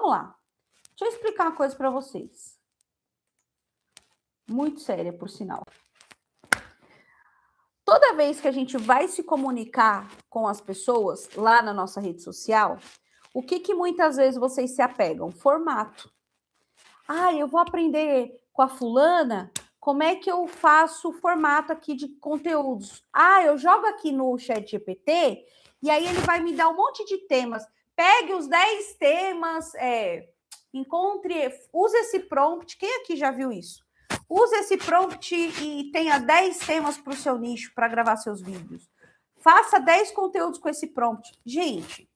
vamos lá. Deixa eu explicar uma coisa para vocês. Muito séria, por sinal. Toda vez que a gente vai se comunicar com as pessoas lá na nossa rede social, o que muitas vezes vocês se apegam? Formato. Ah, eu vou aprender com a fulana como é que eu faço o formato aqui de conteúdos. Ah, eu jogo aqui no ChatGPT e aí ele vai me dar um monte de temas. Pegue os 10 temas, use esse prompt. Quem aqui já viu isso? Use esse prompt e tenha 10 temas para o seu nicho para gravar seus vídeos. Faça 10 conteúdos com esse prompt. Gente,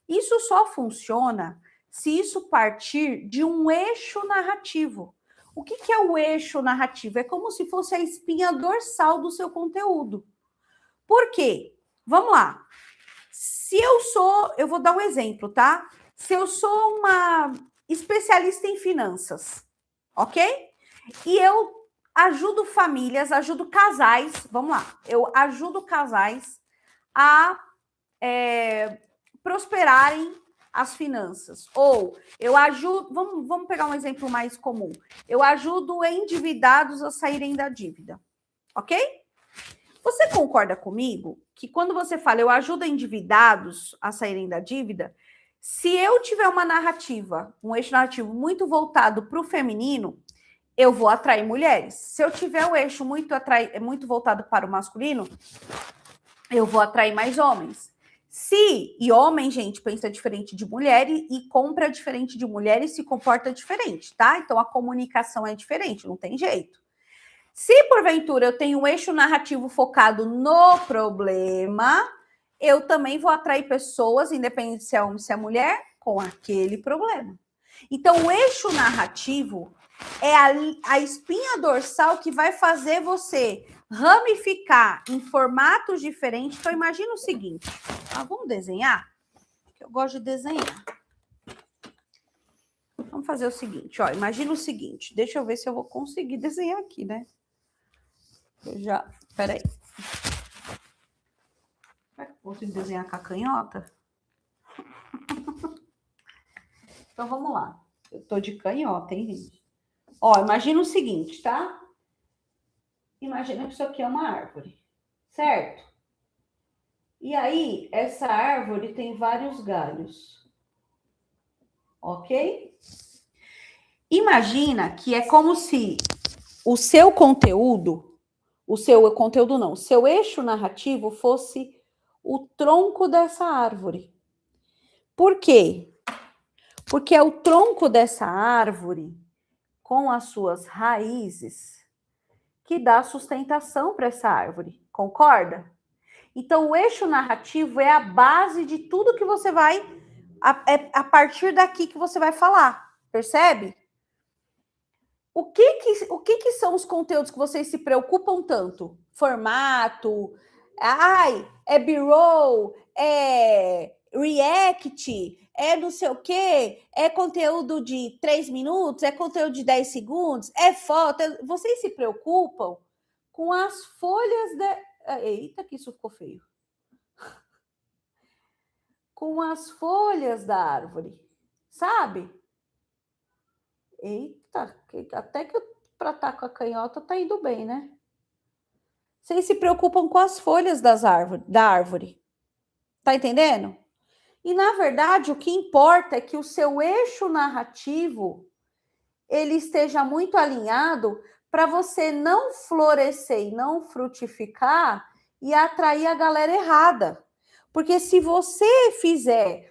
isso só funciona se isso partir de um eixo narrativo. O que é o eixo narrativo? É como se fosse a espinha dorsal do seu conteúdo. Por quê? Vamos lá. Eu vou dar um exemplo, tá? Se eu sou uma especialista em finanças, ok? E eu ajudo famílias, ajudo casais, vamos lá, eu ajudo casais a prosperarem as finanças. Ou eu ajudo, vamos pegar um exemplo mais comum, eu ajudo endividados a saírem da dívida, ok? Você concorda comigo que quando você fala eu ajudo endividados a saírem da dívida, se eu tiver uma narrativa, um eixo narrativo muito voltado para o feminino, eu vou atrair mulheres. Se eu tiver o eixo muito voltado para o masculino, eu vou atrair mais homens. E homem, gente, pensa diferente de mulher e compra diferente de mulher e se comporta diferente, tá? Então, a comunicação é diferente, não tem jeito. Se, porventura, eu tenho um eixo narrativo focado no problema, eu também vou atrair pessoas, independente se é homem ou se é mulher, com aquele problema. Então, o eixo narrativo é a espinha dorsal que vai fazer você ramificar em formatos diferentes. Então, imagina o seguinte. Vamos desenhar? Eu gosto de desenhar. Vamos fazer o seguinte, ó. Imagina o seguinte. Deixa eu ver se eu vou conseguir desenhar aqui, né? Peraí. Será que eu consigo desenhar com a canhota? Então, vamos lá. Eu tô de canhota, hein, gente? Ó, imagina o seguinte, tá? Imagina que isso aqui é uma árvore, certo? E aí, essa árvore tem vários galhos, ok? Imagina que é como se o seu conteúdo não, o seu eixo narrativo fosse o tronco dessa árvore. Por quê? Porque é o tronco dessa árvore, com as suas raízes, que dá sustentação para essa árvore, concorda? Então, o eixo narrativo é a base de tudo que você vai, a partir daqui que você vai falar, percebe? O que são os conteúdos que vocês se preocupam tanto? Formato, é B-roll, é react, é não sei o quê, é conteúdo de 3 minutos, é conteúdo de 10 segundos, é foto. Vocês se preocupam com as folhas Eita, que isso ficou feio. Com as folhas da árvore, sabe? Eita, até que para estar com a canhota tá indo bem, né? Vocês se preocupam com as folhas da árvore. Tá entendendo? E, na verdade, o que importa é que o seu eixo narrativo ele esteja muito alinhado para você não florescer e não frutificar e atrair a galera errada. Porque se você fizer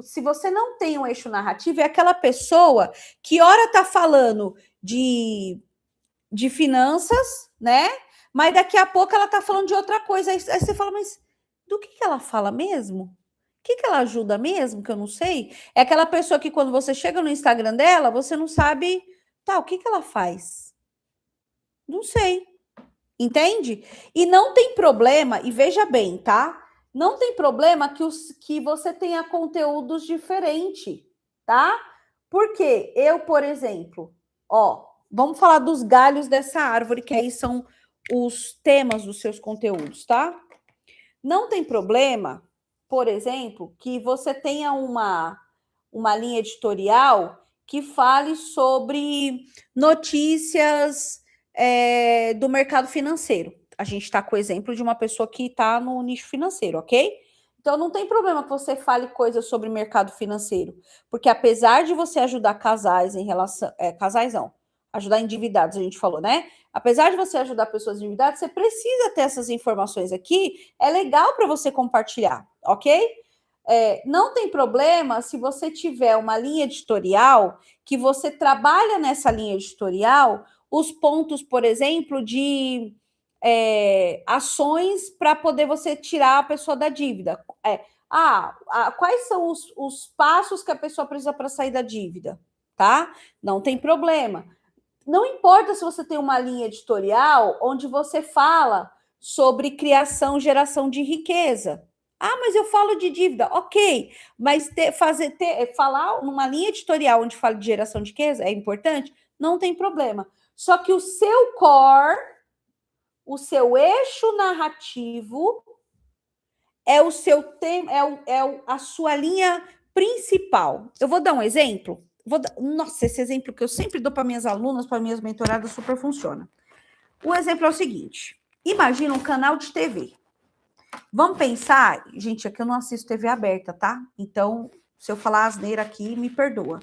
se você não tem um eixo narrativo, é aquela pessoa que ora tá falando de finanças, né? Mas daqui a pouco ela tá falando de outra coisa. Aí você fala, mas do que ela fala mesmo? O que ela ajuda mesmo? Que eu não sei. É aquela pessoa que quando você chega no Instagram dela, você não sabe, tá, o que ela faz? Não sei. Entende? E não tem problema, e veja bem, tá? Não tem problema que você tenha conteúdos diferentes, tá? Porque eu, por exemplo, ó, vamos falar dos galhos dessa árvore, que aí são os temas dos seus conteúdos, tá? Não tem problema, por exemplo, que você tenha uma linha editorial que fale sobre notícias do mercado financeiro. A gente está com o exemplo de uma pessoa que está no nicho financeiro, ok? Então, não tem problema que você fale coisas sobre mercado financeiro, porque apesar de você ajudar casais em relação... casais não, ajudar endividados, a gente falou, né? Apesar de você ajudar pessoas endividadas, você precisa ter essas informações aqui, é legal para você compartilhar, ok? Não tem problema se você tiver uma linha editorial que você trabalha nessa linha editorial os pontos, por exemplo, de ações para poder você tirar a pessoa da dívida. Quais são os passos que a pessoa precisa para sair da dívida, tá? Não tem problema. Não importa se você tem uma linha editorial onde você fala sobre criação, geração de riqueza. Mas eu falo de dívida, ok. Mas falar numa linha editorial onde fala de geração de riqueza é importante? Não tem problema. Só que o seu core, o seu eixo narrativo é o seu tema, a sua linha principal. Eu vou dar um exemplo. Nossa, esse exemplo que eu sempre dou para minhas alunas, para minhas mentoradas, super funciona. O exemplo é o seguinte: imagina um canal de TV. Vamos pensar, gente, aqui eu não assisto TV aberta, tá? Então, se eu falar asneira aqui, me perdoa.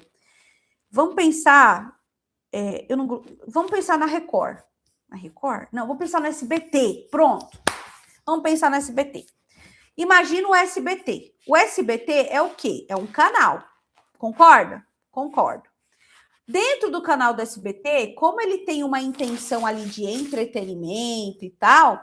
Vamos pensar, vamos pensar na Record. Na Record? Não, vamos pensar no SBT. Pronto. Vamos pensar no SBT. Imagina o SBT. O SBT é o quê? É um canal. Concorda? Concordo. Dentro do canal do SBT, como ele tem uma intenção ali de entretenimento e tal,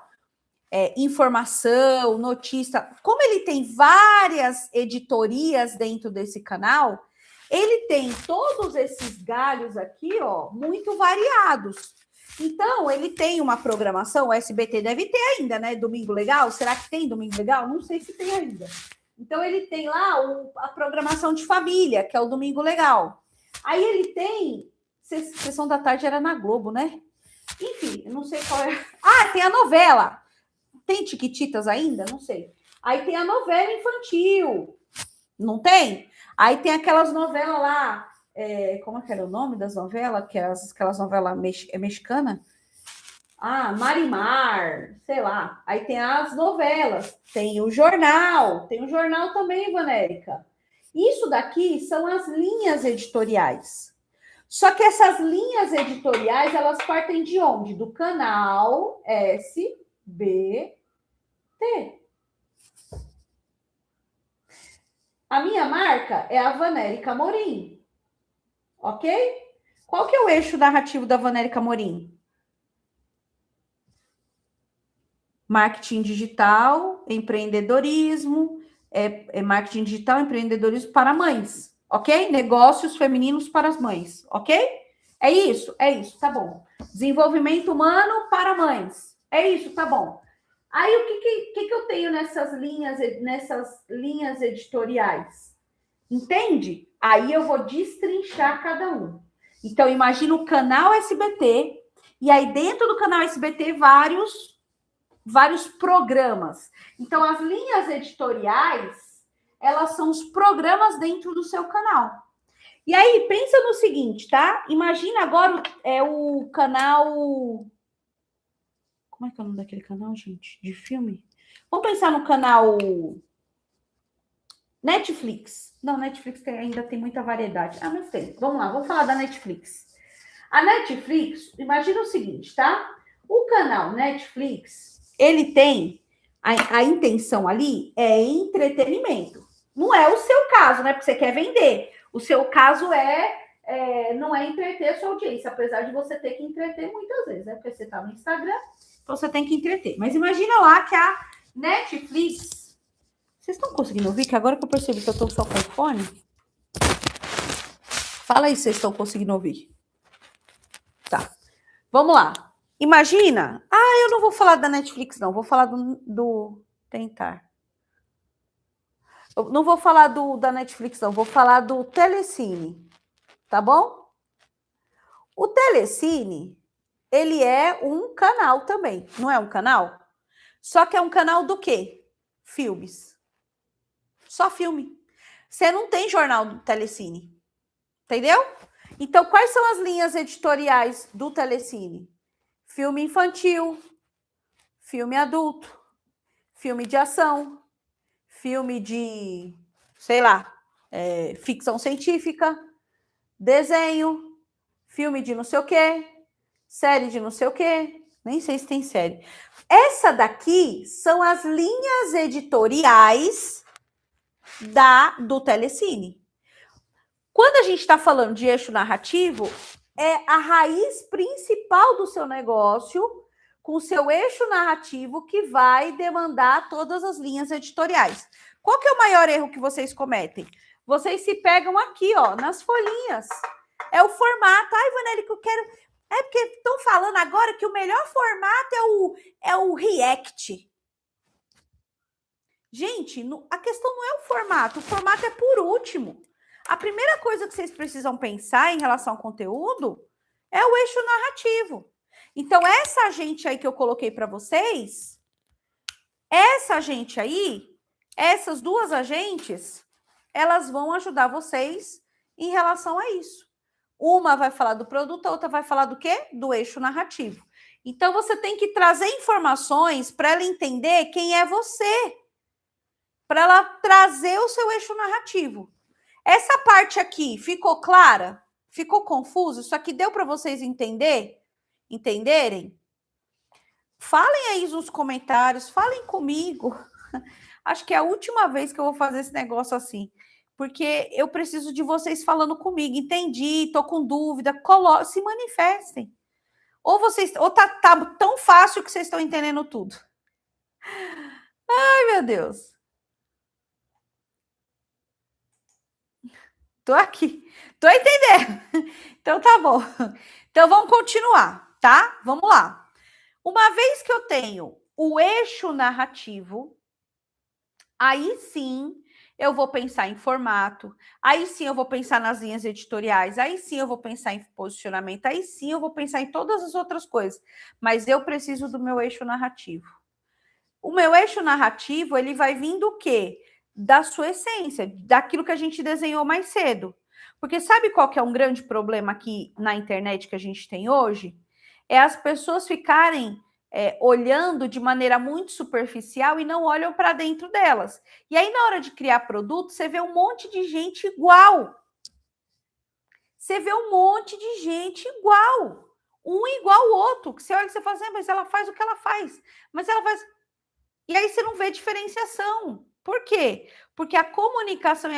informação, notícia, como ele tem várias editorias dentro desse canal, ele tem todos esses galhos aqui, ó, muito variados. Então, ele tem uma programação, o SBT deve ter ainda, né? Domingo Legal, será que tem Domingo Legal? Não sei se tem ainda. Então, ele tem lá a programação de família, que é o Domingo Legal. Aí ele tem... Sessão da Tarde era na Globo, né? Enfim, eu não sei qual é... tem a novela. Tem Tiquititas ainda? Não sei. Aí tem a novela infantil. Não tem? Aí tem aquelas novelas lá... como é que era o nome das novelas? Aquelas novelas mexicanas? Marimar, sei lá. Aí tem as novelas, tem o jornal também, Vanérica. Isso daqui são as linhas editoriais. Só que essas linhas editoriais, elas partem de onde? Do canal SBT. A minha marca é a Vanérica Amorim. Ok? Qual que é o eixo narrativo da Vanérica Amorim? Marketing digital, empreendedorismo, marketing digital, empreendedorismo para mães, ok? Negócios femininos para as mães, ok? É isso, tá bom. Desenvolvimento humano para mães, é isso, tá bom. Aí, o que eu tenho nessas linhas editoriais? Entende? Aí eu vou destrinchar cada um. Então, imagina o canal SBT, e aí dentro do canal SBT, vários programas. Então, as linhas editoriais, elas são os programas dentro do seu canal. E aí, pensa no seguinte, tá? Imagina agora o canal... Como é que é o nome daquele canal, gente? De filme? Vamos pensar no canal Netflix. Não, Netflix ainda tem muita variedade. Mas tem. Vamos lá, vamos falar da Netflix. A Netflix, imagina o seguinte, tá? O canal Netflix, ele tem a intenção ali é entretenimento. Não é o seu caso, né? Porque você quer vender. O seu caso não é entreter a sua audiência, apesar de você ter que entreter muitas vezes, né? Porque você tá no Instagram, então você tem que entreter. Mas imagina lá que a Netflix... Vocês estão conseguindo ouvir? Que agora que eu percebi que eu tô só com o fone... Fala aí se vocês estão conseguindo ouvir. Tá. Vamos lá. Imagina... eu não vou falar da Netflix, não. Vou falar do Tentar. Eu não vou falar da Netflix, não. Vou falar do Telecine. Tá bom? O Telecine, ele é um canal também. Não é um canal? Só que é um canal do quê? Filmes. Só filme. Você não tem jornal do Telecine. Entendeu? Então, quais são as linhas editoriais do Telecine? Filme infantil, filme adulto, filme de ação, filme de, sei lá, ficção científica, desenho, filme de não sei o quê, série de não sei o quê, nem sei se tem série. Essa daqui são as linhas editoriais do Telecine. Quando a gente está falando de eixo narrativo, é a raiz principal do seu negócio, com o seu eixo narrativo, que vai demandar todas as linhas editoriais. Qual que é o maior erro que vocês cometem? Vocês se pegam aqui, ó, nas folhinhas. É o formato. Ai, Vanelli, que eu quero... É porque estão falando agora que o melhor formato é o React. Gente, a questão não é o formato é por último. A primeira coisa que vocês precisam pensar em relação ao conteúdo é o eixo narrativo. Então, essa agente aí que eu coloquei para vocês, essa agente aí, essas duas agentes, elas vão ajudar vocês em relação a isso. Uma vai falar do produto, a outra vai falar do quê? Do eixo narrativo. Então, você tem que trazer informações para ela entender quem é você, para ela trazer o seu eixo narrativo. Essa parte aqui ficou clara? Ficou confuso? Isso aqui deu para vocês entenderem? Falem aí nos comentários, falem comigo. Acho que é a última vez que eu vou fazer esse negócio assim, porque eu preciso de vocês falando comigo. Entendi, tô com dúvida, se manifestem. Ou tá tão fácil que vocês estão entendendo tudo. Ai, meu Deus. Tô aqui. Tô entendendo. Então tá bom. Então vamos continuar, tá? Vamos lá. Uma vez que eu tenho o eixo narrativo, aí sim eu vou pensar em formato, aí sim eu vou pensar nas linhas editoriais, aí sim eu vou pensar em posicionamento, aí sim eu vou pensar em todas as outras coisas. Mas eu preciso do meu eixo narrativo. O meu eixo narrativo, ele vai vir do quê? Da sua essência, daquilo que a gente desenhou mais cedo. Porque sabe qual que é um grande problema aqui na internet que a gente tem hoje? É as pessoas ficarem olhando de maneira muito superficial e não olham para dentro delas. E aí, na hora de criar produto, você vê um monte de gente igual. Você vê um monte de gente igual. Um igual ao outro. Que você olha e você fala assim, mas ela faz o que ela faz. Mas ela faz... E aí você não vê diferenciação. Por quê? Porque a comunicação,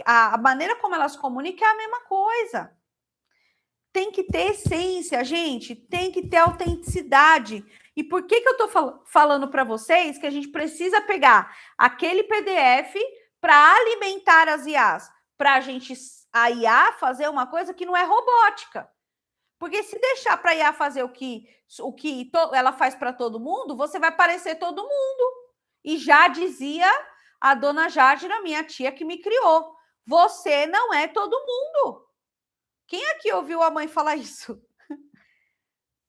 a maneira como elas comunicam é a mesma coisa. Tem que ter essência, gente. Tem que ter autenticidade. E por que eu estou falando para vocês que a gente precisa pegar aquele PDF para alimentar as IAs? Para a IA fazer uma coisa que não é robótica. Porque se deixar para a IA fazer o que ela faz para todo mundo, você vai parecer todo mundo. E já dizia a dona Jádira, minha tia que me criou, você não é todo mundo. Quem aqui ouviu a mãe falar isso?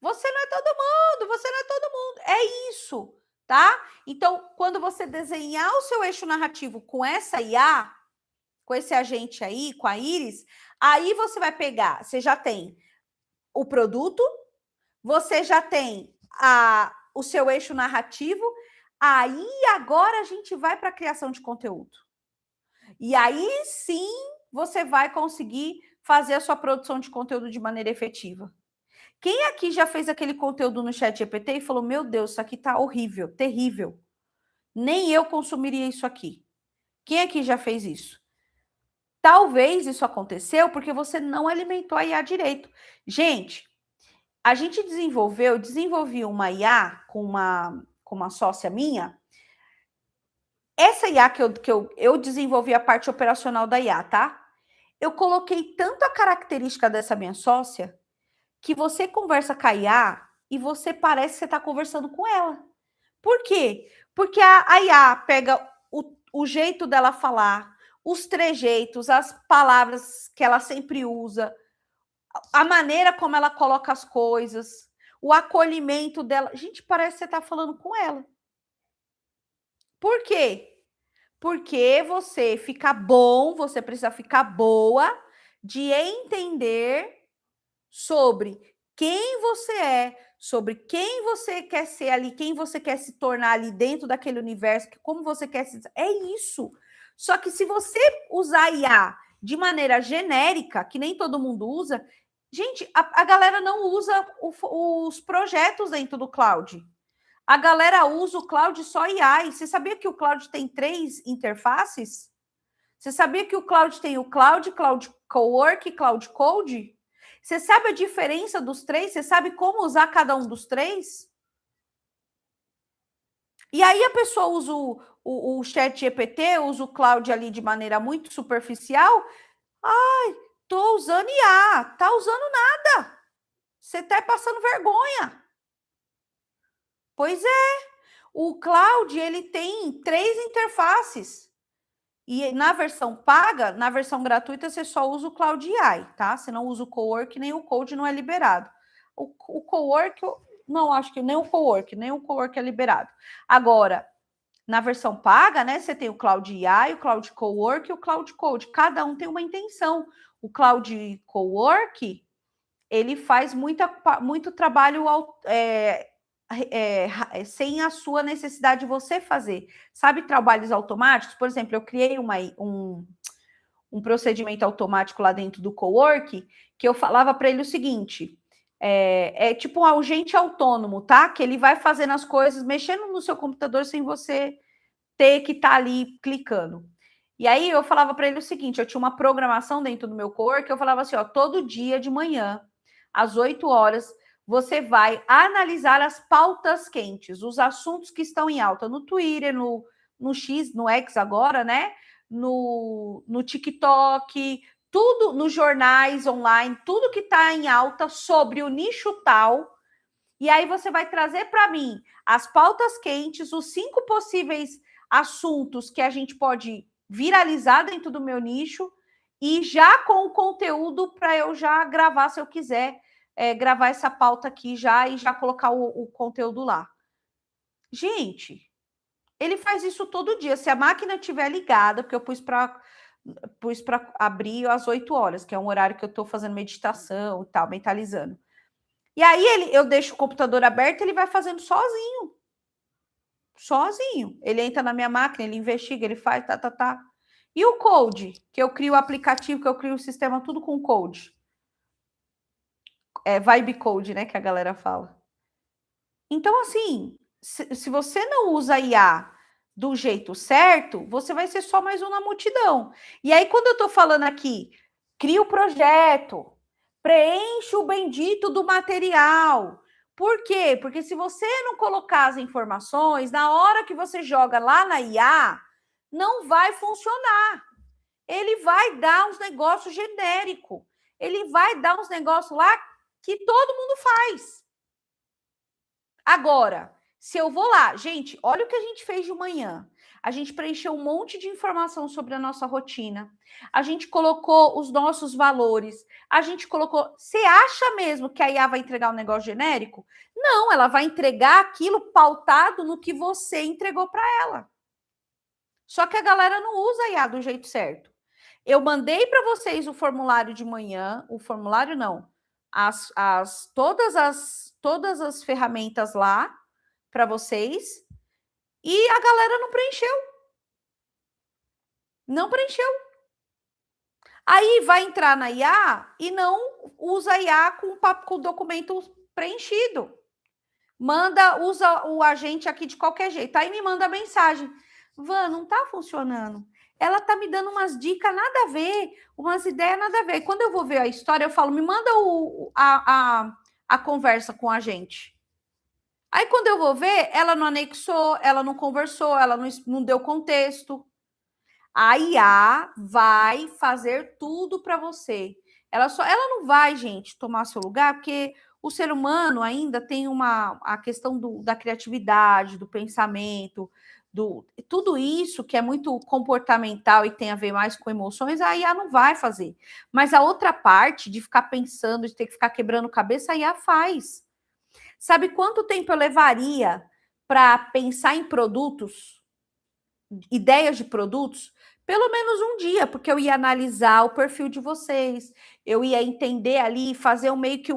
Você não é todo mundo, você não é todo mundo. É isso, tá? Então, quando você desenhar o seu eixo narrativo com essa IA, com esse agente aí, com a Iris, aí você vai pegar, você já tem o produto, você já tem o seu eixo narrativo, aí agora a gente vai para a criação de conteúdo. E aí sim você vai conseguir fazer a sua produção de conteúdo de maneira efetiva. Quem aqui já fez aquele conteúdo no ChatGPT e falou, meu Deus, isso aqui tá horrível, terrível. Nem eu consumiria isso aqui. Quem aqui já fez isso? Talvez isso aconteceu porque você não alimentou a IA direito. Gente, a gente desenvolvi uma IA com uma sócia minha. Essa IA que eu desenvolvi a parte operacional da IA, tá? Eu coloquei tanto a característica dessa minha sócia que você conversa com a IA e você parece que você está conversando com ela. Por quê? Porque a IA pega o jeito dela falar, os trejeitos, as palavras que ela sempre usa, a maneira como ela coloca as coisas, o acolhimento dela. Gente, parece que você está falando com ela. Por quê? Porque você fica bom, você precisa ficar boa de entender sobre quem você é, sobre quem você quer ser ali, quem você quer se tornar ali dentro daquele universo, como você quer se... É isso. Só que se você usar IA de maneira genérica, que nem todo mundo usa, gente, a galera não usa os projetos dentro do cloud. A galera usa o cloud só IA. E você sabia que o cloud tem 3 interfaces? Você sabia que o cloud tem o cloud, cloud cowork, cloud code? Você sabe a diferença dos 3? Você sabe como usar cada um dos 3? E aí a pessoa usa o chat GPT, usa o cloud ali de maneira muito superficial. Ai, tô usando IA. Tá usando nada. Você tá passando vergonha. Pois é. O cloud, ele tem 3 interfaces. E na versão paga, na versão gratuita, você só usa o Cloud AI, tá? Você não usa o Cowork, nem o Code não é liberado. O Cowork, não, acho que nem o Cowork é liberado. Agora, na versão paga, né, você tem o Cloud AI, o Cloud Cowork e o Cloud Code. Cada um tem uma intenção. O Cloud Cowork, ele faz muito trabalho sem a sua necessidade de você fazer. Sabe trabalhos automáticos? Por exemplo, eu criei um procedimento automático lá dentro do Cowork, que eu falava para ele o seguinte, é tipo um agente autônomo, tá? Que ele vai fazendo as coisas, mexendo no seu computador sem você ter que estar ali clicando. E aí eu falava para ele o seguinte, eu tinha uma programação dentro do meu Cowork, eu falava assim, ó, todo dia de manhã, às 8 horas, você vai analisar as pautas quentes, os assuntos que estão em alta no Twitter, no X, no X agora, né? No TikTok, tudo nos jornais online, tudo que está em alta sobre o nicho tal. E aí você vai trazer para mim as pautas quentes, os 5 possíveis assuntos que a gente pode viralizar dentro do meu nicho e já com o conteúdo para eu já gravar, se eu quiser, gravar essa pauta aqui já e já colocar o conteúdo lá. Gente, ele faz isso todo dia. Se a máquina estiver ligada, porque eu pus para abrir às 8 horas, que é um horário que eu estou fazendo meditação e tal, mentalizando. E aí eu deixo o computador aberto, ele vai fazendo sozinho. Sozinho. Ele entra na minha máquina, ele investiga, ele faz, tá. E o code, que eu crio o aplicativo, que eu crio o sistema, tudo com code. É vibe code, né, que a galera fala. Então, assim, se você não usa IA do jeito certo, você vai ser só mais um na multidão. E aí, quando eu tô falando aqui, cria o projeto, preencha o bendito do material. Por quê? Porque se você não colocar as informações, na hora que você joga lá na IA, não vai funcionar. Ele vai dar uns negócios genéricos. Ele vai dar uns negócios lá que todo mundo faz. Agora, se eu vou lá, gente, olha o que a gente fez de manhã. A gente preencheu um monte de informação sobre a nossa rotina. A gente colocou os nossos valores. A gente colocou. Você acha mesmo que a IA vai entregar um negócio genérico? Não, ela vai entregar aquilo pautado no que você entregou para ela. Só que a galera não usa a IA do jeito certo. Eu mandei para vocês o formulário de manhã, o formulário não, todas as ferramentas lá para vocês e a galera não preencheu. Não preencheu. Aí vai entrar na IA e não usa a IA com o documento preenchido. Usa o agente aqui de qualquer jeito. Aí me manda mensagem. Van, não tá funcionando. Ela tá me dando umas dicas nada a ver, umas ideias nada a ver. Quando eu vou ver a história, eu falo, me manda a conversa com a gente. Aí, quando eu vou ver, ela não anexou, ela não conversou, ela não deu contexto. A IA vai fazer tudo para você. Ela não vai, gente, tomar seu lugar, porque o ser humano ainda tem a questão da criatividade, do pensamento, tudo isso que é muito comportamental e tem a ver mais com emoções, a IA não vai fazer. Mas a outra parte de ficar pensando, de ter que ficar quebrando cabeça, a IA faz. Sabe quanto tempo eu levaria para pensar em produtos? ideias de produtos, pelo menos um dia, porque eu ia analisar o perfil de vocês, eu ia entender ali, fazer meio que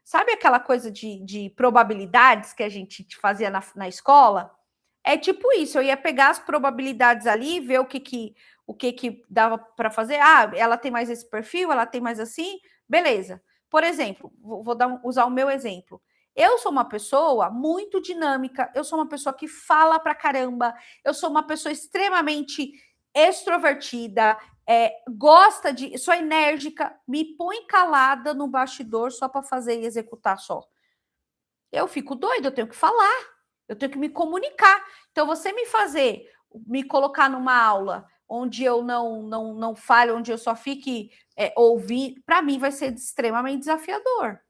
sabe aquela coisa de probabilidades que a gente fazia na escola? É tipo isso, eu ia pegar as probabilidades ali, ver o que dava para fazer. Ah, ela tem mais esse perfil, ela tem mais assim, beleza. Por exemplo, usar o meu exemplo. Eu sou uma pessoa muito dinâmica, eu sou uma pessoa que fala pra caramba, eu sou uma pessoa extremamente extrovertida, sou enérgica, me põe calada no bastidor só para fazer e executar só. Eu fico doida, eu tenho que falar, eu tenho que me comunicar. Então, você me colocar numa aula onde eu não fale, onde eu só fique ouvindo, para mim vai ser extremamente desafiador.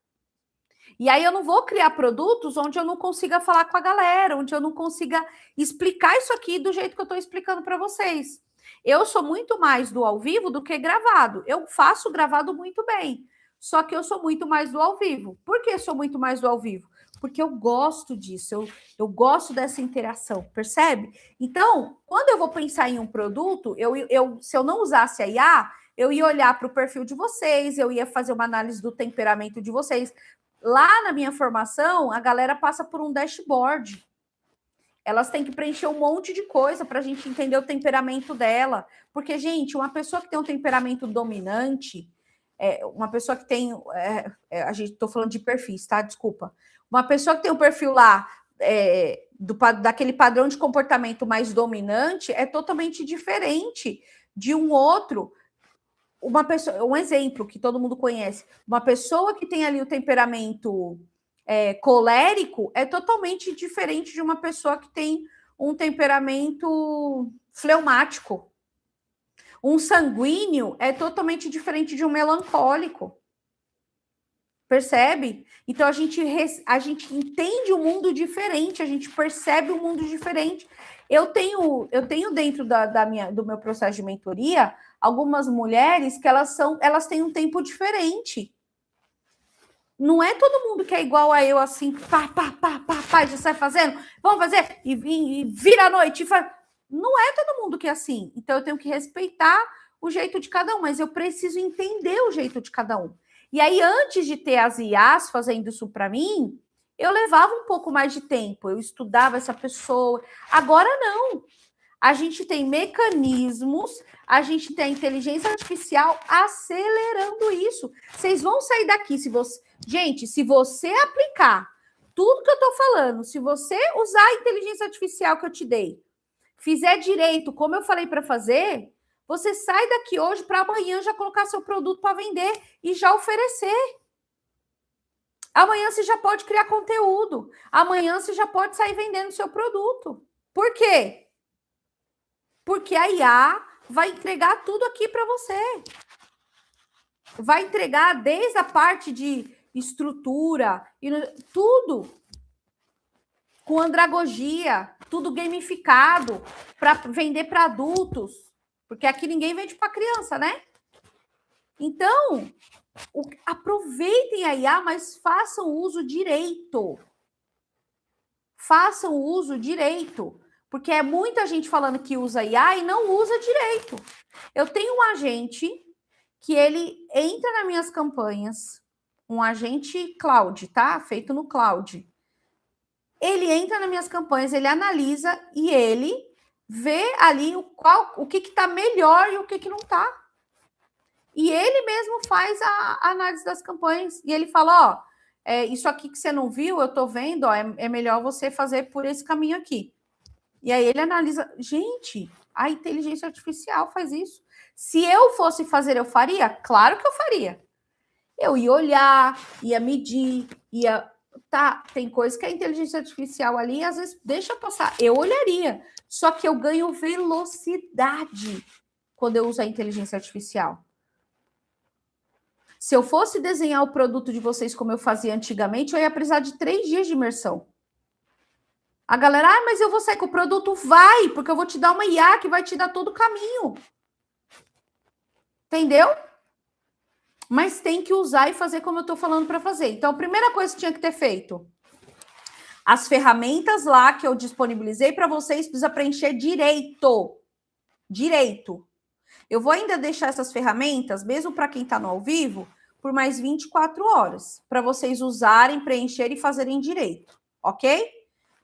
E aí eu não vou criar produtos onde eu não consiga falar com a galera, onde eu não consiga explicar isso aqui do jeito que eu estou explicando para vocês. Eu sou muito mais do ao vivo do que gravado. Eu faço gravado muito bem, só que eu sou muito mais do ao vivo. Por que sou muito mais do ao vivo? Porque eu gosto disso, eu gosto dessa interação, percebe? Então, quando eu vou pensar em um produto, se eu não usasse a IA, eu ia olhar para o perfil de vocês, eu ia fazer uma análise do temperamento de vocês. Lá na minha formação, a galera passa por um dashboard. Elas têm que preencher um monte de coisa para a gente entender o temperamento dela. Porque, gente, uma pessoa que tem um temperamento dominante, uma pessoa que tem. A gente estou falando de perfis, tá? Desculpa. Uma pessoa que tem um perfil lá daquele padrão de comportamento mais dominante é totalmente diferente de um outro. Um exemplo que todo mundo conhece, uma pessoa que tem ali o temperamento colérico é totalmente diferente de uma pessoa que tem um temperamento fleumático. Um sanguíneo é totalmente diferente de um melancólico. Percebe? Então a gente entende o mundo diferente, a gente percebe o mundo diferente. Eu tenho dentro do meu processo de mentoria algumas mulheres que elas têm um tempo diferente. Não é todo mundo que é igual a eu, assim, pá, já sai fazendo, vamos fazer, e vira a noite. Não é todo mundo que é assim. Então eu tenho que respeitar o jeito de cada um, mas eu preciso entender o jeito de cada um. E aí, antes de ter as IAs fazendo isso para mim, eu levava um pouco mais de tempo, eu estudava essa pessoa. Agora não. A gente tem mecanismos, a gente tem a inteligência artificial acelerando isso. Vocês vão sair daqui Gente, se você aplicar tudo que eu estou falando, se você usar a inteligência artificial que eu te dei, fizer direito, como eu falei para fazer, você sai daqui hoje para amanhã já colocar seu produto para vender e já oferecer. Amanhã você já pode criar conteúdo. Amanhã você já pode sair vendendo seu produto. Por quê? Porque a IA vai entregar tudo aqui para você. Vai entregar desde a parte de estrutura, tudo com andragogia, tudo gamificado para vender para adultos, porque aqui ninguém vende para criança, né? Então, aproveitem a IA, mas façam uso direito. Façam uso direito, porque é muita gente falando que usa IA e não usa direito. Eu tenho um agente que ele entra nas minhas campanhas, um agente cloud, tá? Feito no cloud. Ele entra nas minhas campanhas, ele analisa e ele vê ali o que está melhor e o que não está. E ele mesmo faz a análise das campanhas. E ele fala, ó, isso aqui que você não viu, eu estou vendo, ó, é melhor você fazer por esse caminho aqui. E aí ele analisa. Gente, a inteligência artificial faz isso. Se eu fosse fazer, eu faria? Claro que eu faria. Eu ia olhar, ia medir, ia... Tá, tem coisa que a inteligência artificial ali, às vezes, deixa passar. Eu olharia. Só que eu ganho velocidade quando eu uso a inteligência artificial. Se eu fosse desenhar o produto de vocês como eu fazia antigamente, eu ia precisar de 3 dias de imersão. A galera, mas eu vou sair com o produto? Vai, porque eu vou te dar uma IA que vai te dar todo o caminho. Entendeu? Mas tem que usar e fazer como eu estou falando para fazer. Então, a primeira coisa que tinha que ter feito, As ferramentas lá que eu disponibilizei para vocês precisa preencher direito. Direito. Eu vou ainda deixar essas ferramentas, mesmo para quem está no ao vivo, por mais 24 horas, para vocês usarem, preencher e fazerem direito, ok?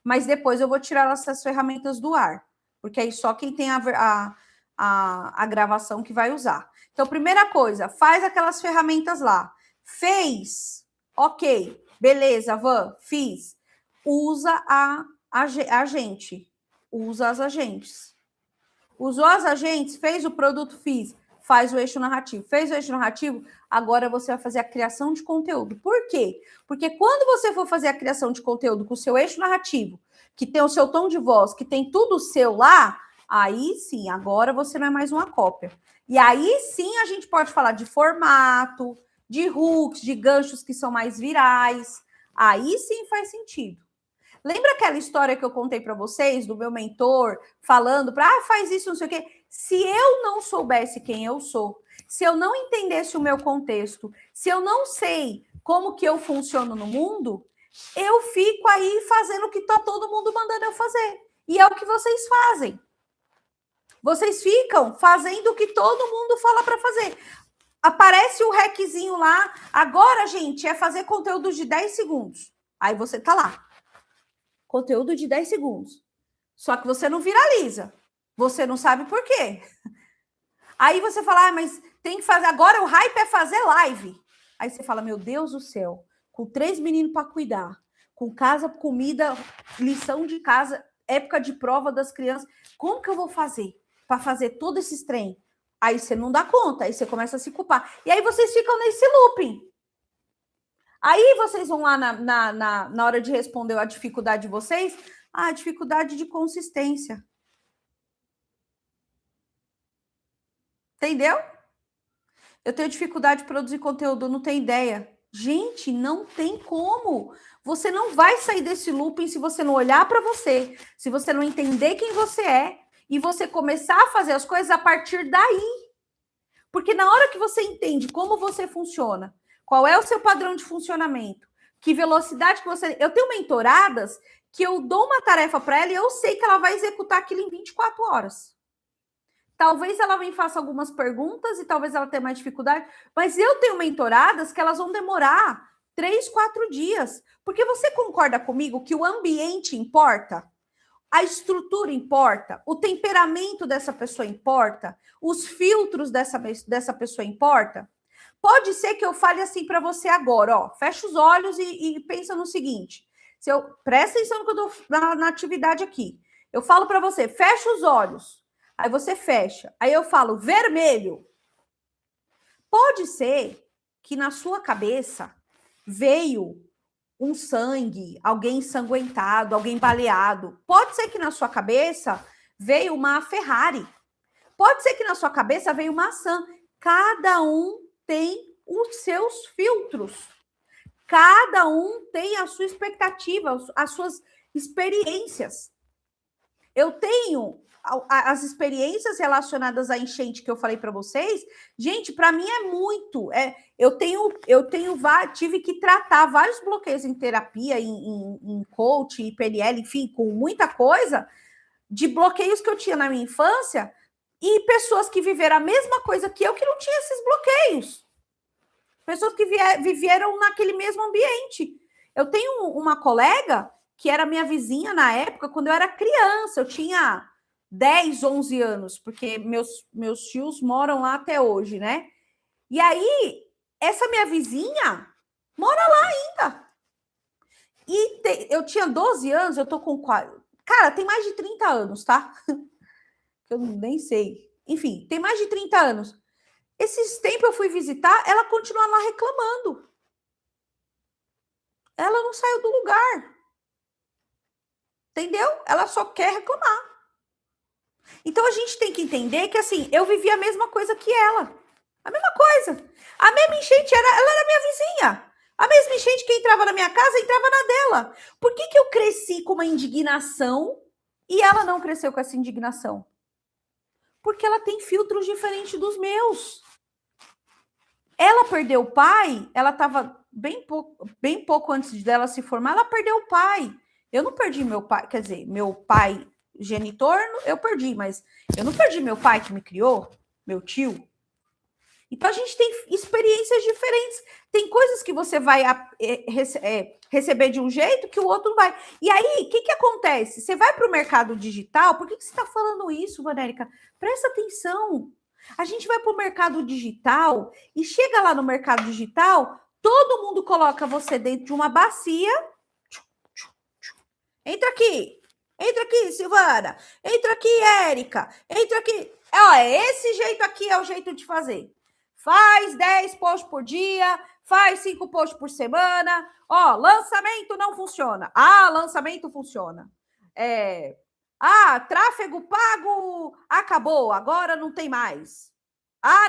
Mas depois eu vou tirar essas ferramentas do ar, porque aí só quem tem a gravação que vai usar. Então, primeira coisa, faz aquelas ferramentas lá. Fez, ok, beleza, Van, fiz. Usa a agente, usa as agentes. Usou as agentes, fez o produto, fiz, faz o eixo narrativo. Fez o eixo narrativo, agora você vai fazer a criação de conteúdo. Por quê? Porque quando você for fazer a criação de conteúdo com o seu eixo narrativo, que tem o seu tom de voz, que tem tudo seu lá, aí sim, agora você não é mais uma cópia. E aí sim a gente pode falar de formato, de hooks, de ganchos que são mais virais. Aí sim faz sentido. Lembra aquela história que eu contei para vocês do meu mentor falando para faz isso, não sei o quê? Se eu não soubesse quem eu sou, se eu não entendesse o meu contexto, se eu não sei como que eu funciono no mundo, eu fico aí fazendo o que tá todo mundo mandando eu fazer. E é o que vocês fazem. Vocês ficam fazendo o que todo mundo fala para fazer. Aparece o reczinho lá. Agora, gente, é fazer conteúdo de 10 segundos. Aí você tá lá. Conteúdo de 10 segundos. Só que você não viraliza. Você não sabe por quê. Aí você fala, mas tem que fazer. Agora o hype é fazer live. Aí você fala, meu Deus do céu, com 3 meninos para cuidar, com casa, comida, lição de casa, época de prova das crianças, como que eu vou fazer para fazer todo esse trem? Aí você não dá conta, aí você começa a se culpar. E aí vocês ficam nesse looping. Aí vocês vão lá na hora de responder a dificuldade de vocês, a dificuldade de consistência. Entendeu? Eu tenho dificuldade de produzir conteúdo, não tem ideia. Gente, não tem como. Você não vai sair desse looping se você não olhar para você, se você não entender quem você é e você começar a fazer as coisas a partir daí. Porque na hora que você entende como você funciona, qual é o seu padrão de funcionamento, que velocidade que você... Eu tenho mentoradas que eu dou uma tarefa para ela e eu sei que ela vai executar aquilo em 24 horas. Talvez ela me faça algumas perguntas e talvez ela tenha mais dificuldade, mas eu tenho mentoradas que elas vão demorar 3, 4 dias. Porque você concorda comigo que o ambiente importa? A estrutura importa? O temperamento dessa pessoa importa? Os filtros dessa pessoa importa? Pode ser que eu fale assim para você agora, ó, fecha os olhos e pensa no seguinte, presta atenção no que eu dou na atividade aqui. Eu falo para você, fecha os olhos. Aí você fecha. Aí eu falo vermelho. Pode ser que na sua cabeça veio um sangue, alguém ensanguentado, alguém baleado. Pode ser que na sua cabeça veio uma Ferrari. Pode ser que na sua cabeça veio uma maçã. Cada um tem os seus filtros. Cada um tem a sua expectativa, as suas experiências. Eu tenho as experiências relacionadas à enchente que eu falei para vocês, gente, para mim é muito. Tive que tratar vários bloqueios em terapia, em coach, em PNL, enfim, com muita coisa, de bloqueios que eu tinha na minha infância, e pessoas que viveram a mesma coisa que eu, que não tinham esses bloqueios. Pessoas que viveram naquele mesmo ambiente. Eu tenho uma colega que era minha vizinha na época, quando eu era criança, eu tinha 10, 11 anos, porque meus tios moram lá até hoje, né? E aí, essa minha vizinha mora lá ainda. E eu tinha 12 anos, eu tô com... Cara, tem mais de 30 anos, tá? Eu nem sei. Enfim, tem mais de 30 anos. Esses tempos eu fui visitar, ela continua lá reclamando. Ela não saiu do lugar. Entendeu? Ela só quer reclamar. Então a gente tem que entender que assim, eu vivi a mesma coisa que ela. A mesma coisa. A mesma enchente, ela era minha vizinha. A mesma enchente que entrava na minha casa, entrava na dela. Por que eu cresci com uma indignação e ela não cresceu com essa indignação? Porque ela tem filtros diferentes dos meus. Ela perdeu o pai, ela estava bem pouco antes dela se formar, ela perdeu o pai. Eu não perdi meu pai, quer dizer, meu pai genitor, eu perdi, mas eu não perdi meu pai que me criou, meu tio. Então a gente tem experiências diferentes. Tem coisas que você vai receber de um jeito que o outro não vai. E aí, o que acontece? Você vai para o mercado digital, por que você está falando isso, Vanérica? Presta atenção. A gente vai para o mercado digital e chega lá no mercado digital, todo mundo coloca você dentro de uma bacia. Entra aqui, Silvana. Entra aqui, Érica. Entra aqui. Esse jeito aqui é o jeito de fazer. Faz 10 posts por dia, faz 5 posts por semana. Lançamento não funciona. Lançamento funciona. Tráfego pago acabou, agora não tem mais.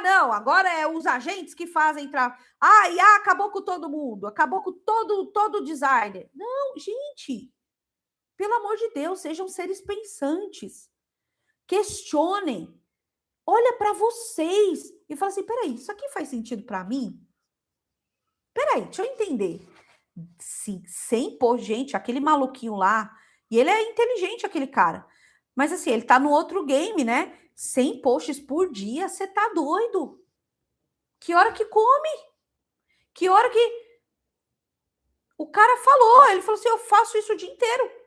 Não, agora é os agentes que fazem tráfego. IA acabou com todo mundo, acabou com todo designer. Não, gente, pelo amor de Deus, sejam seres pensantes. Questionem. Olha para vocês e fala assim, peraí, isso aqui faz sentido para mim? Peraí, deixa eu entender. Sim, sem pôr, gente, aquele maluquinho lá, e ele é inteligente, aquele cara. Mas assim, ele tá no outro game, né? 100 posts por dia, você tá doido? Que hora que come? Que hora que... O cara falou, ele falou assim, eu faço isso o dia inteiro.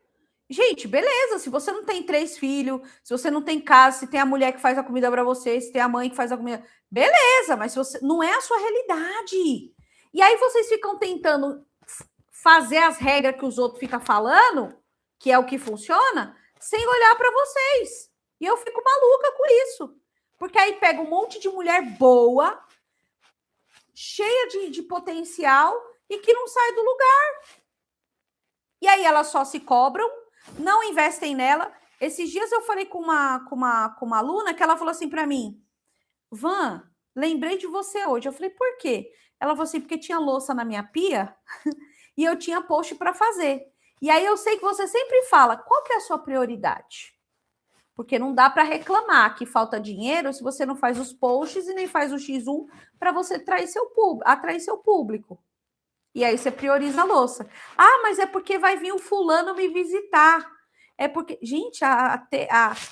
Gente, beleza, se você não tem 3 filhos, se você não tem casa, se tem a mulher que faz a comida para você, se tem a mãe que faz a comida, beleza, mas se você não é a sua realidade. E aí vocês ficam tentando fazer as regras que os outros ficam falando, que é o que funciona, sem olhar para vocês. E eu fico maluca com isso. Porque aí pega um monte de mulher boa, cheia de potencial e que não sai do lugar. E aí elas só se cobram, não investem nela. Esses dias eu falei com uma aluna que ela falou assim para mim, Van, lembrei de você hoje. Eu falei, por quê? Ela falou assim, porque tinha louça na minha pia e eu tinha post para fazer. E aí eu sei que você sempre fala, qual que é a sua prioridade? Porque não dá para reclamar que falta dinheiro se você não faz os posts e nem faz o X1 para você atrair seu público. E aí você prioriza a louça. Mas é porque vai vir o fulano me visitar. É porque, gente,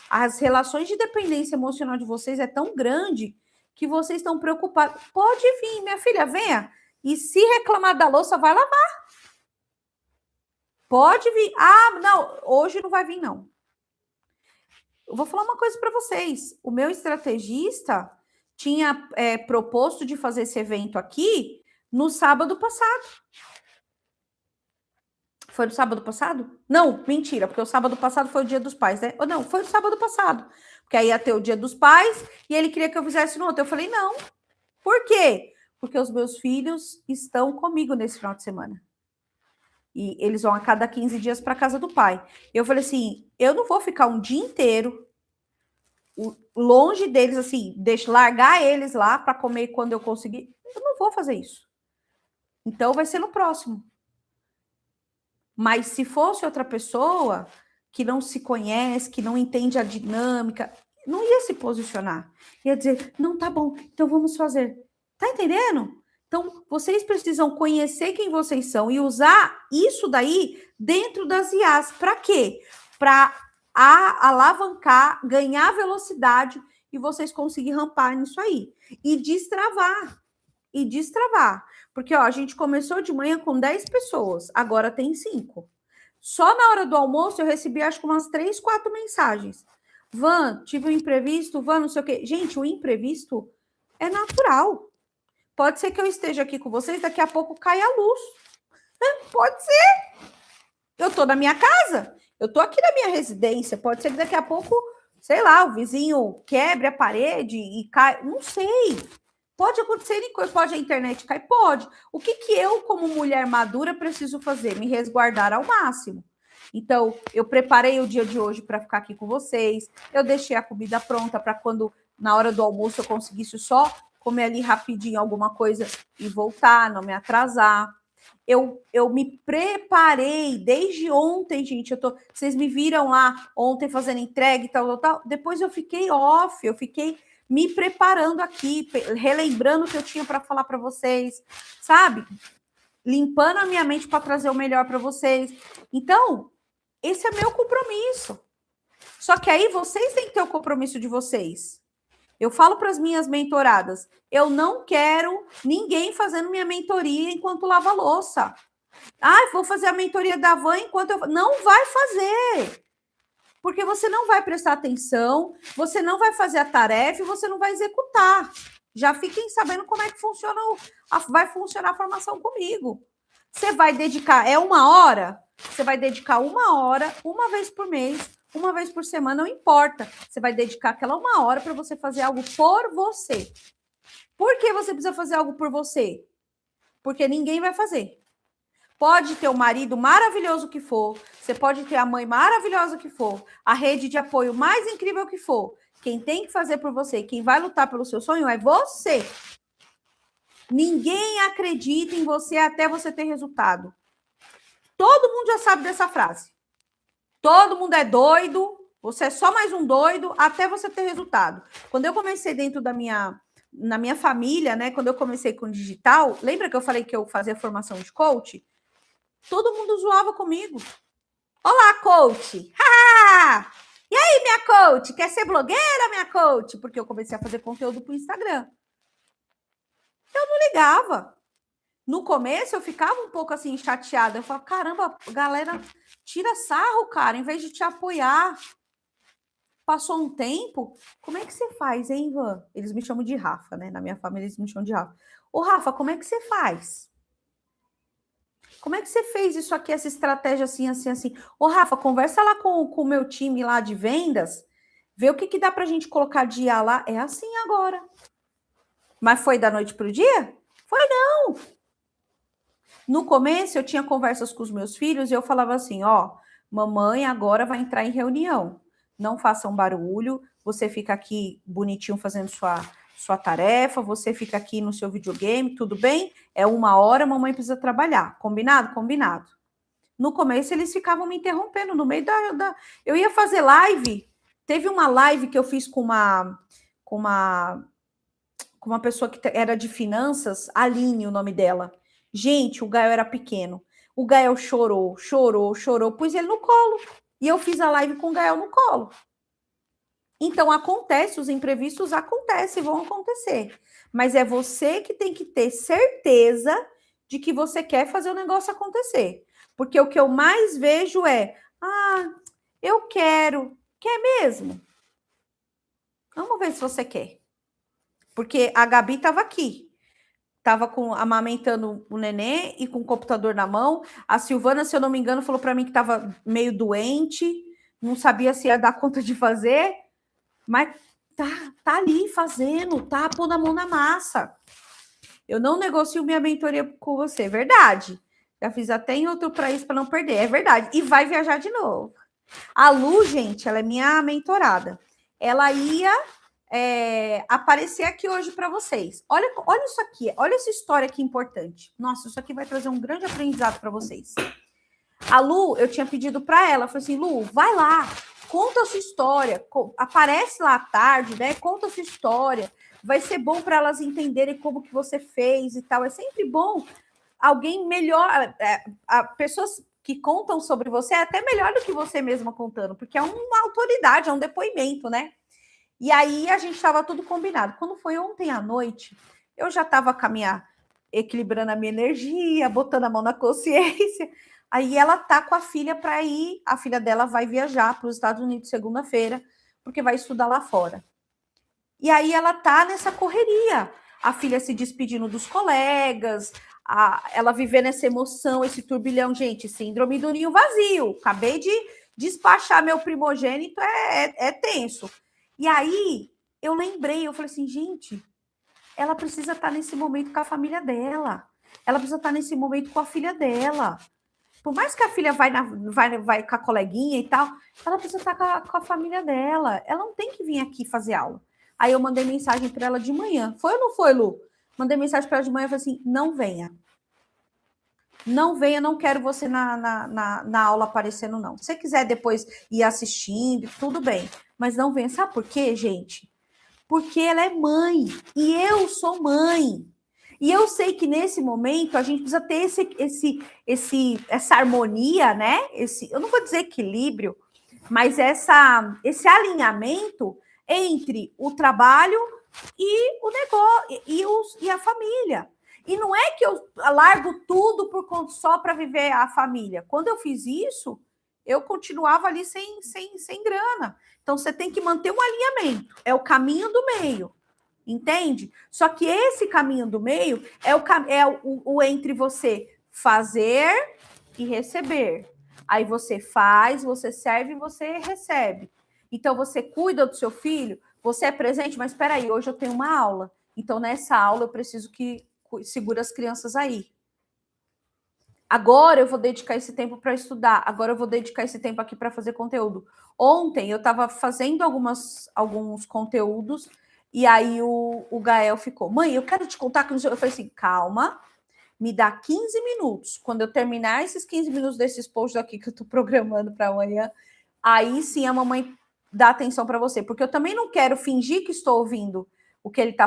as relações de dependência emocional de vocês é tão grande que vocês estão preocupados. Pode vir, minha filha, venha. E se reclamar da louça, vai lavar. Pode vir. Não, hoje não vai vir, não. Eu vou falar uma coisa para vocês. O meu estrategista tinha proposto de fazer esse evento aqui no sábado passado. Foi no sábado passado? Não, mentira, porque o sábado passado foi o Dia dos Pais, né? Ou não, foi no sábado passado. Porque aí ia ter o Dia dos Pais e ele queria que eu fizesse no outro. Eu falei, não. Por quê? Porque os meus filhos estão comigo nesse final de semana. E eles vão a cada 15 dias para casa do pai. Eu falei assim, eu não vou ficar um dia inteiro longe deles, assim, largar eles lá para comer quando eu conseguir. Eu não vou fazer isso. Então vai ser no próximo. Mas se fosse outra pessoa que não se conhece, que não entende a dinâmica, não ia se posicionar. Ia dizer, não, tá bom, então vamos fazer. Tá entendendo? Então, vocês precisam conhecer quem vocês são e usar isso daí dentro das IAs. Para quê? Para alavancar, ganhar velocidade e vocês conseguirem rampar nisso aí. E destravar. Porque a gente começou de manhã com 10 pessoas, agora tem 5. Só na hora do almoço eu recebi acho que umas 3, 4 mensagens. Van, tive um imprevisto, Van, não sei o quê. Gente, o imprevisto é natural. Pode ser que eu esteja aqui com vocês, daqui a pouco cai a luz. Pode ser. Eu tô na minha casa, eu tô aqui na minha residência, pode ser que daqui a pouco, sei lá, o vizinho quebre a parede e cai, não sei. Pode acontecer em coisa, pode a internet cair? Pode. O que eu, como mulher madura, preciso fazer? Me resguardar ao máximo. Então, eu preparei o dia de hoje para ficar aqui com vocês, eu deixei a comida pronta para quando, na hora do almoço, eu conseguisse só comer ali rapidinho alguma coisa e voltar, não me atrasar. Eu me preparei desde ontem, gente. Vocês me viram lá ontem fazendo entrega e tal. Depois eu fiquei off, eu fiquei me preparando aqui, relembrando o que eu tinha para falar para vocês, sabe? Limpando a minha mente para trazer o melhor para vocês. Então, Esse é meu compromisso. Só que aí vocês têm que ter o compromisso de vocês. Eu falo para as minhas mentoradas, eu não quero ninguém fazendo minha mentoria enquanto lava louça. Vou fazer a mentoria da Van enquanto eu... Não vai fazer. Porque você não vai prestar atenção, você não vai fazer a tarefa e você não vai executar. Já fiquem sabendo como é que vai funcionar a formação comigo. Você vai dedicar, 1 hora? Você vai dedicar 1 hora, uma vez por mês, uma vez por semana, não importa. Você vai dedicar aquela 1 hora para você fazer algo por você. Por que você precisa fazer algo por você? Porque ninguém vai fazer. Pode ter o marido maravilhoso que for, você pode ter a mãe maravilhosa que for, a rede de apoio mais incrível que for. Quem tem que fazer por você, quem vai lutar pelo seu sonho é você. Ninguém acredita em você até você ter resultado. Todo mundo já sabe dessa frase. Todo mundo é doido, você é só mais um doido até você ter resultado. Quando eu comecei dentro na minha família, né, quando eu comecei com digital, lembra que eu falei que eu fazia formação de coach? Todo mundo zoava comigo. Olá, coach! E aí, minha coach? Quer ser blogueira, minha coach? Porque eu comecei a fazer conteúdo para o Instagram. Eu não ligava. No começo, eu ficava um pouco assim, chateada. Eu falava, caramba, galera, tira sarro, cara, em vez de te apoiar. Passou um tempo, como é que você faz, hein, Ivan? Eles me chamam de Rafa, né? Na minha família, eles me chamam de Rafa. Ô, Rafa, como é que você faz? Como é que você fez isso aqui, essa estratégia assim, assim, assim? Ô, Rafa, conversa lá com o meu time lá de vendas, vê o que dá pra gente colocar de IA lá. É assim agora. Mas foi da noite pro dia? Foi não. No começo, eu tinha conversas com os meus filhos e eu falava assim, ó, mamãe agora vai entrar em reunião. Não façam barulho, você fica aqui bonitinho fazendo sua tarefa, você fica aqui no seu videogame, tudo bem? É 1 hora, mamãe precisa trabalhar. Combinado? Combinado. No começo, eles ficavam me interrompendo no meio da... Eu ia fazer live. Teve uma live que eu fiz com uma pessoa que era de finanças, Aline, o nome dela. Gente, o Gael era pequeno. O Gael chorou, pus ele no colo. E eu fiz a live com o Gael no colo. Então, acontece, os imprevistos acontecem, vão acontecer. Mas é você que tem que ter certeza de que você quer fazer o negócio acontecer. Porque o que eu mais vejo é, eu quero. Quer mesmo? Vamos ver se você quer. Porque a Gabi estava aqui. Estava amamentando o nenê e com o computador na mão. A Silvana, se eu não me engano, falou para mim que estava meio doente, não sabia se ia dar conta de fazer. Mas tá ali fazendo, tá pondo a mão na massa. Eu não negocio minha mentoria com você, verdade. Já fiz até em outro país para não perder, é verdade. E vai viajar de novo. A Lu, gente, ela é minha mentorada. Ela ia aparecer aqui hoje para vocês. Olha isso aqui, olha essa história aqui importante. Nossa, isso aqui vai trazer um grande aprendizado para vocês. A Lu, eu tinha pedido para ela, falei assim, Lu, vai lá, conta a sua história, aparece lá à tarde, né? Conta a sua história. Vai ser bom para elas entenderem como que você fez e tal. É sempre bom alguém melhor, pessoas que contam sobre você é até melhor do que você mesma contando, porque é uma autoridade, é um depoimento, né? E aí a gente estava tudo combinado. Quando foi ontem à noite, eu já estava equilibrando a minha energia, botando a mão na consciência. Aí ela tá com a filha para ir, a filha dela vai viajar para os Estados Unidos segunda-feira, porque vai estudar lá fora. E aí ela tá nessa correria, a filha se despedindo dos colegas, ela vivendo essa emoção, esse turbilhão, gente, síndrome do ninho vazio. Acabei de despachar meu primogênito, é tenso. E aí eu lembrei, eu falei assim, gente, ela precisa estar nesse momento com a família dela. Ela precisa estar nesse momento com a filha dela. Por mais que a filha vai com a coleguinha e tal, ela precisa estar com a família dela. Ela não tem que vir aqui fazer aula. Aí eu mandei mensagem para ela de manhã. Foi ou não foi, Lu? Mandei mensagem para ela de manhã e falei assim, não venha. Não venha, não quero você na aula aparecendo, não. Se você quiser depois ir assistindo, tudo bem. Mas não venha. Sabe por quê, gente? Porque ela é mãe. E eu sou mãe. E eu sei que nesse momento a gente precisa ter essa harmonia, né? Eu não vou dizer equilíbrio, mas esse alinhamento entre o trabalho e o negócio e a família. E não é que eu largo tudo por conta só para viver a família. Quando eu fiz isso, eu continuava ali sem grana. Então você tem que manter um alinhamento. É o caminho do meio. Entende? Só que esse caminho do meio é o entre você fazer e receber. Aí você faz, você serve e você recebe. Então você cuida do seu filho, você é presente, mas espera aí, hoje eu tenho uma aula. Então nessa aula eu preciso que segure as crianças aí. Agora eu vou dedicar esse tempo para estudar. Agora eu vou dedicar esse tempo aqui para fazer conteúdo. Ontem eu estava fazendo alguns conteúdos e aí o Gael ficou, mãe, eu quero te contar que eu falei assim, calma, me dá 15 minutos. Quando eu terminar esses 15 minutos desses posts aqui que eu estou programando para amanhã, aí sim a mamãe dá atenção para você, porque eu também não quero fingir que estou ouvindo o que ele está